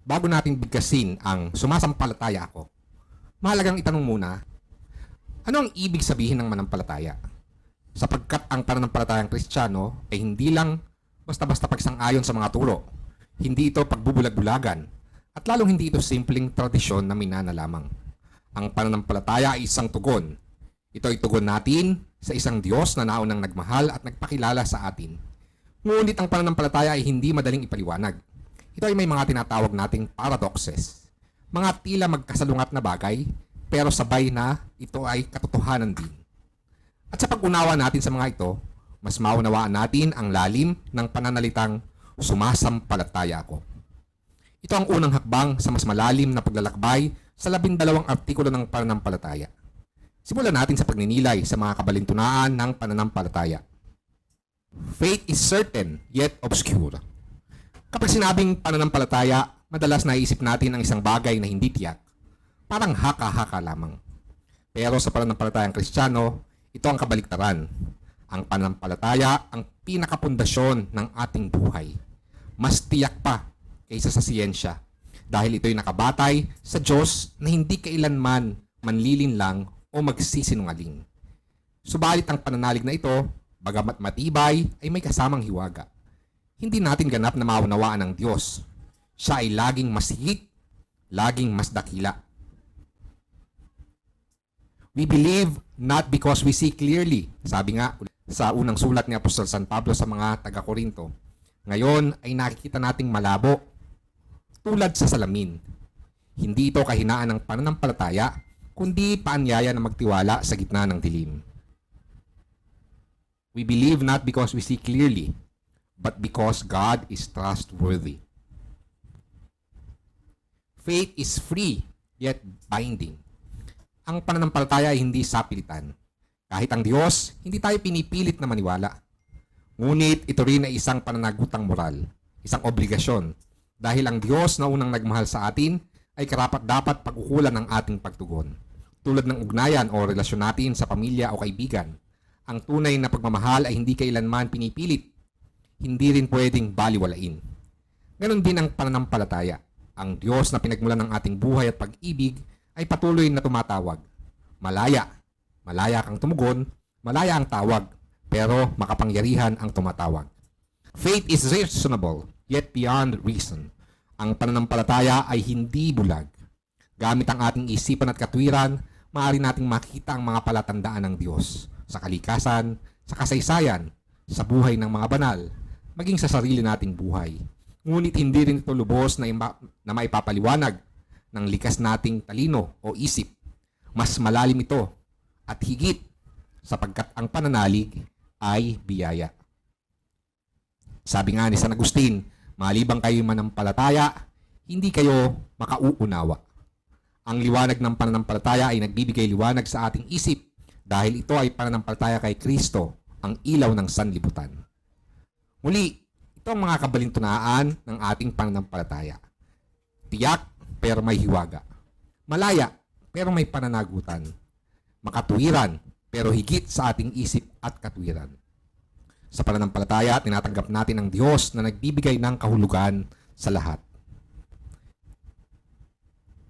bago natin bigkasin ang sumasampalataya ako, mahalagang itanong muna, ano ang ibig sabihin ng manampalataya? Sapagkat ang pananampalatayang Kristiyano ay hindi lang basta-basta pagsang-ayon sa mga turo, hindi ito pagbubulag-bulagan, at lalong hindi ito simpleng tradisyon na minana lamang. Ang pananampalataya ay isang tugon. Ito ay tugon natin sa isang Diyos na naunang nagmahal at nagpakilala sa atin. Ngunit ang pananampalataya ay hindi madaling ipaliwanag. Ito ay may mga tinatawag nating paradoxes. Mga tila magkasalungat na bagay, pero sabay na ito ay katotohanan din. At sa pag-unawa natin sa mga ito, mas maunawaan natin ang lalim ng pananalitang sumasampalataya ako. Ito ang unang hakbang sa mas malalim na paglalakbay sa 12 artikulo ng pananampalataya. Simulan natin sa pagninilay sa mga kabalintunaan ng pananampalataya. Faith is certain, yet obscure. Kapag sinabing pananampalataya, madalas naisip natin ang isang bagay na hindi tiyak. Parang haka-haka lamang. Pero sa pananampalatayang Kristiyano, ito ang kabaliktaran. Ang pananampalataya ang pinakapundasyon ng ating buhay. Mas tiyak pa kaysa sa siyensya dahil ito'y nakabatay sa Diyos na hindi kailanman manlilinlang o magsisinungaling. Subalit ang pananalig na ito, bagamat matibay, ay may kasamang hiwaga. Hindi natin ganap na maunawaan ng Diyos. Siya ay laging mas higit, laging mas dakila. We believe not because we see clearly. Sabi nga sa unang sulat ni Apostol San Pablo sa mga taga-Korinto. Ngayon ay nakikita nating malabo, tulad sa salamin. Hindi ito kahinaan ng pananampalataya, kundi paanyaya na magtiwala sa gitna ng dilim. We believe not because we see clearly, but because God is trustworthy. Faith is free, yet binding. Ang pananampalataya ay hindi sapilitan. Kahit ang Diyos, hindi tayo pinipilit na maniwala. Ngunit ito rin ay isang pananagutang moral, isang obligasyon, dahil ang Diyos na unang nagmahal sa atin ay karapat-dapat pag-ukulan ng ating pagtugon. Tulad ng ugnayan o relasyon natin sa pamilya o kaibigan, ang tunay na pagmamahal ay hindi kailanman pinipilit, hindi rin pwedeng baliwalain. Ganon din ang pananampalataya. Ang Diyos na pinagmulan ng ating buhay at pag-ibig ay patuloy na tumatawag. Malaya. Malaya kang tumugon, malaya ang tawag, pero makapangyarihan ang tumatawag. Faith is reasonable, yet beyond reason. Ang pananampalataya ay hindi bulag. Gamit ang ating isipan at katwiran, maaari nating makita ang mga palatandaan ng Diyos sa kalikasan, sa kasaysayan, sa buhay ng mga banal, maging sa sarili nating buhay. Ngunit hindi rin ito lubos na maipapaliwanag ng likas nating talino o isip. Mas malalim ito at higit sapagkat ang pananalig ay biyaya. Sabi nga ni San Agustin, malibang kayo manampalataya, hindi kayo makauunawa. Ang liwanag ng pananampalataya ay nagbibigay liwanag sa ating isip dahil ito ay pananampalataya kay Kristo, ang ilaw ng sanlibutan. Muli, ito ang mga kabalintunaan ng ating pananampalataya. Tiyak pero may hiwaga. Malaya pero may pananagutan. Makatuwiran pero higit sa ating isip at katwiran. Sa pananampalataya, tinatanggap natin ang Diyos na nagbibigay ng kahulugan sa lahat.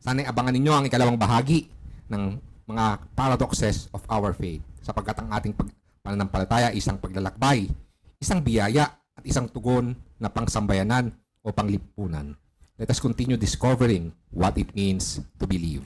Sana'y abangan ninyo ang ikalawang bahagi ng mga paradoxes of our faith sapagkat ang ating pananampalataya isang paglalakbay, isang biyaya at isang tugon na pangsambayanan o panglipunan. Let us continue discovering what it means to believe.